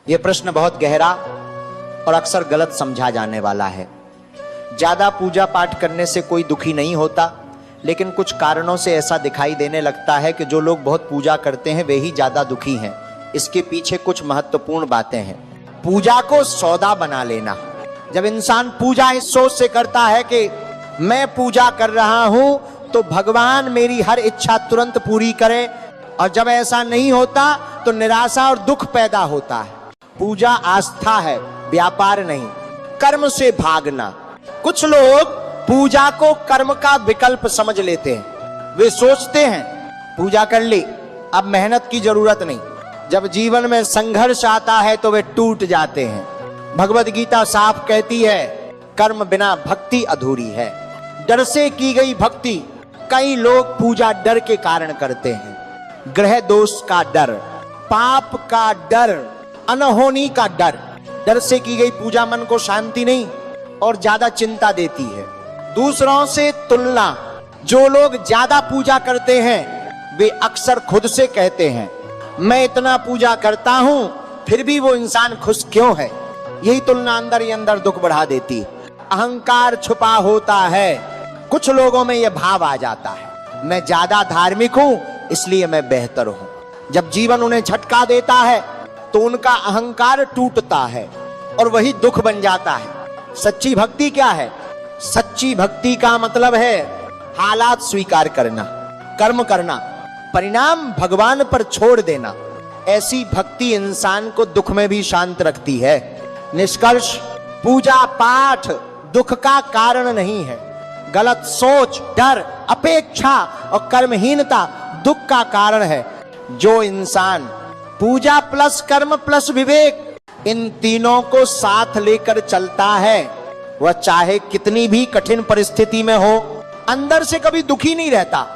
यह प्रश्न बहुत गहरा और अक्सर गलत समझा जाने वाला है। ज्यादा पूजा पाठ करने से कोई दुखी नहीं होता, लेकिन कुछ कारणों से ऐसा दिखाई देने लगता है कि जो लोग बहुत पूजा करते हैं वे ही ज्यादा दुखी हैं। इसके पीछे कुछ महत्वपूर्ण बातें हैं। पूजा को सौदा बना लेना। जब इंसान पूजा इस सोच से करता है कि मैं पूजा कर रहा हूं तो भगवान मेरी हर इच्छा तुरंत पूरी करे, और जब ऐसा नहीं होता तो निराशा और दुख पैदा होता है। पूजा आस्था है, व्यापार नहीं। कर्म से भागना। कुछ लोग पूजा को कर्म का विकल्प समझ लेते हैं। वे सोचते हैं पूजा कर ली, अब मेहनत की जरूरत नहीं। जब जीवन में संघर्ष आता है तो वे टूट जाते हैं। भगवद गीता साफ कहती है, कर्म बिना भक्ति अधूरी है। डर से की गई भक्ति। कई लोग पूजा डर के कारण करते हैं। ग्रह दोष का डर, पाप का डर, अनहोनी का डर। डर से की गई पूजा मन को शांति नहीं और ज्यादा चिंता देती है। दूसरों से तुलना। जो लोग ज्यादा पूजा करते हैं वे अक्सर खुद से कहते हैं, मैं इतना पूजा करता हूं फिर भी वो इंसान खुश क्यों है। यही तुलना अंदर ही अंदर दुख बढ़ा देती है। अहंकार छुपा होता है। कुछ लोगों में यह भाव आ जाता है, मैं ज्यादा धार्मिक हूं इसलिए मैं बेहतर हूं। जब जीवन उन्हें झटका देता है तो उनका अहंकार टूटता है और वही दुख बन जाता है। सच्ची भक्ति क्या है? सच्ची भक्ति का मतलब है हालात स्वीकार करना, कर्म करना, परिणाम भगवान पर छोड़ देना। ऐसी भक्ति इंसान को दुख में भी शांत रखती है। निष्कर्ष, पूजा पाठ दुख का कारण नहीं है। गलत सोच, डर, अपेक्षा और कर्महीनता दुख का कारण है। जो इंसान पूजा प्लस कर्म प्लस विवेक, इन तीनों को साथ लेकर चलता है, वह चाहे कितनी भी कठिन परिस्थिति में हो, अंदर से कभी दुखी नहीं रहता।